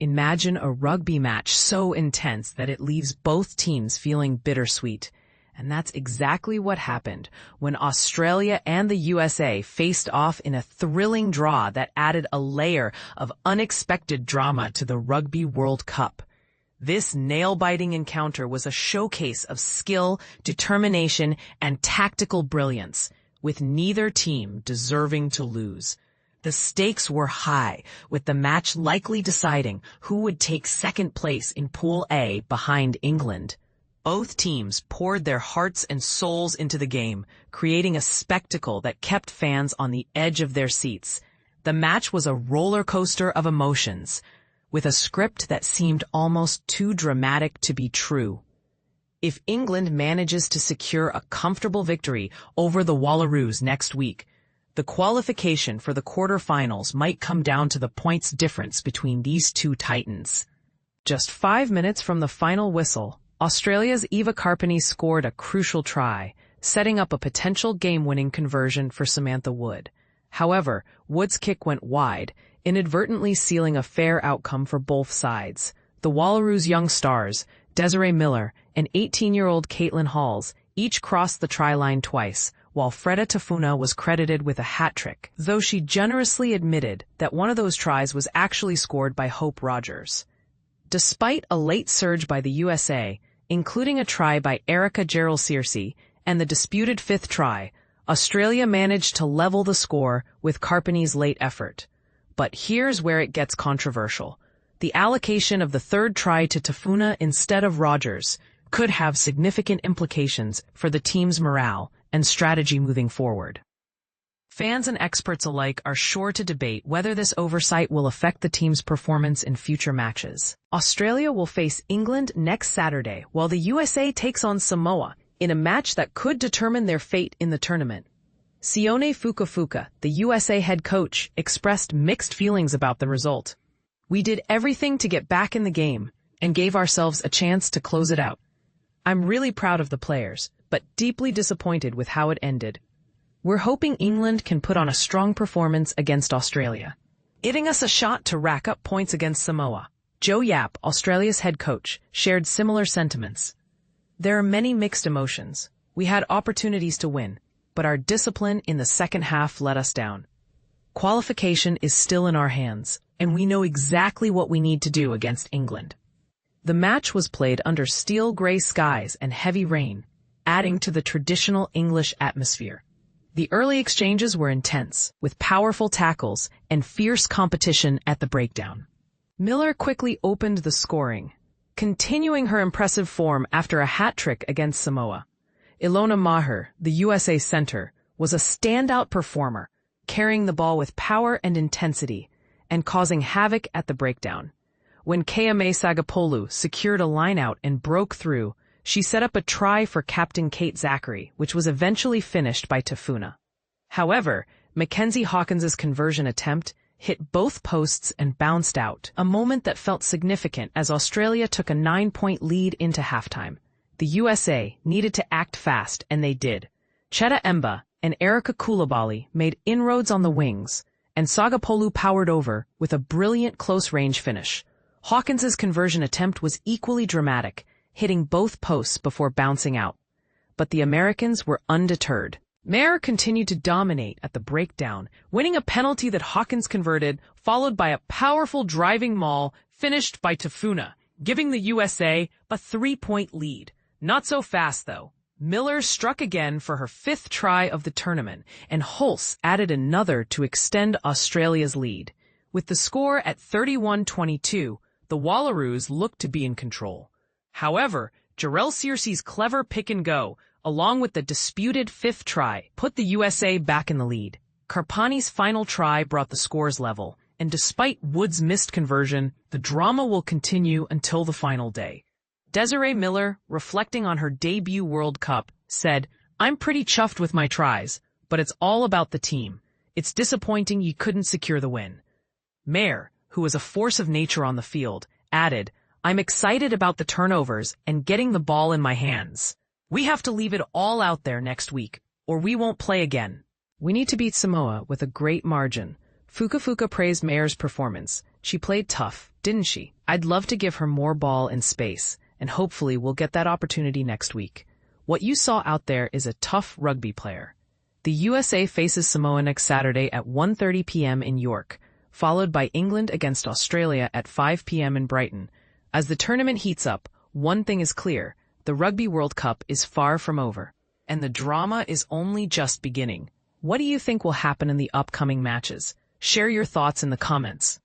Imagine a rugby match so intense that it leaves both teams feeling bittersweet. And that's exactly what happened when Australia and the USA faced off in a thrilling draw that added a layer of unexpected drama to the Rugby World Cup. This nail-biting encounter was a showcase of skill, determination, and tactical brilliance, with neither team deserving to lose. The stakes were high, with the match likely deciding who would take second place in Pool A behind England. Both teams poured their hearts and souls into the game, creating a spectacle that kept fans on the edge of their seats. The match was a roller coaster of emotions, with a script that seemed almost too dramatic to be true. If England manages to secure a comfortable victory over the Wallaroos next week, the qualification for the quarterfinals might come down to the points difference between these two titans. Just 5 minutes from the final whistle, Australia's Eva Carpeney scored a crucial try, setting up a potential game-winning conversion for Samantha Wood. However, Wood's kick went wide, inadvertently sealing a fair outcome for both sides. The Wallaroos' young stars, Desiree Miller and 18-year-old Caitlin Halls, each crossed the try line twice, while Freda Tafuna was credited with a hat-trick, though she generously admitted that one of those tries was actually scored by Hope Rogers. Despite a late surge by the USA, including a try by Erica Gerald-Searcy and the disputed fifth try, Australia managed to level the score with Carpeney's late effort. But here's where it gets controversial. The allocation of the third try to Tafuna instead of Rogers could have significant implications for the team's morale and strategy moving forward. Fans and experts alike are sure to debate whether this oversight will affect the team's performance in future matches. Australia will face England next Saturday, while the USA takes on Samoa in a match that could determine their fate in the tournament. Sione Fukafuka, the USA head coach, expressed mixed feelings about the result. "We did everything to get back in the game and gave ourselves a chance to close it out. I'm really proud of the players, but deeply disappointed with how it ended. We're hoping England can put on a strong performance against Australia, giving us a shot to rack up points against Samoa." Joe Yap, Australia's head coach, shared similar sentiments. "There are many mixed emotions. We had opportunities to win, but our discipline in the second half let us down. Qualification is still in our hands, and we know exactly what we need to do against England." The match was played under steel gray skies and heavy rain, adding to the traditional English atmosphere. The early exchanges were intense, with powerful tackles and fierce competition at the breakdown. Miller quickly opened the scoring, continuing her impressive form after a hat-trick against Samoa. Ilona Maher, the USA center, was a standout performer, carrying the ball with power and intensity, and causing havoc at the breakdown. When Kayame Sagapolu secured a lineout and broke through, she set up a try for captain Kate Zachary, which was eventually finished by Tafuna. However, Mackenzie Hawkins's conversion attempt hit both posts and bounced out, a moment that felt significant as Australia took a 9-point lead into halftime. The USA needed to act fast, and they did. Cheta Emba and Erica Koulibaly made inroads on the wings, and Sagapolu powered over with a brilliant close-range finish. Hawkins's conversion attempt was equally dramatic, hitting both posts before bouncing out. But the Americans were undeterred. Maher continued to dominate at the breakdown, winning a penalty that Hawkins converted, followed by a powerful driving maul finished by Tafuna, giving the USA a 3-point lead. Not so fast, though. Miller struck again for her 5th try of the tournament, and Hulse added another to extend Australia's lead. With the score at 31-22, the Wallaroos looked to be in control. However, Gerald-Searcy's clever pick-and-go, along with the disputed 5th try, put the USA back in the lead. Carpeney's final try brought the scores level, and despite Wood's missed conversion, the drama will continue until the final day. Desiree Miller, reflecting on her debut World Cup, said, "I'm pretty chuffed with my tries, but it's all about the team. It's disappointing you couldn't secure the win." Maher, who was a force of nature on the field, added, "I'm excited about the turnovers and getting the ball in my hands. We have to leave it all out there next week, or we won't play again." "We need to beat Samoa with a great margin." Fukafuka praised Maher's performance, She played tough, didn't she? I'd love to give her more ball and space, and hopefully we'll get that opportunity next week. What you saw out there is a tough rugby player. The USA faces Samoa next Saturday at 1:30 p.m. in York, followed by England against Australia at 5 p.m. in Brighton. As the tournament heats up, one thing is clear: the Rugby World Cup is far from over, and the drama is only just beginning. What do you think will happen in the upcoming matches? Share your thoughts in the comments.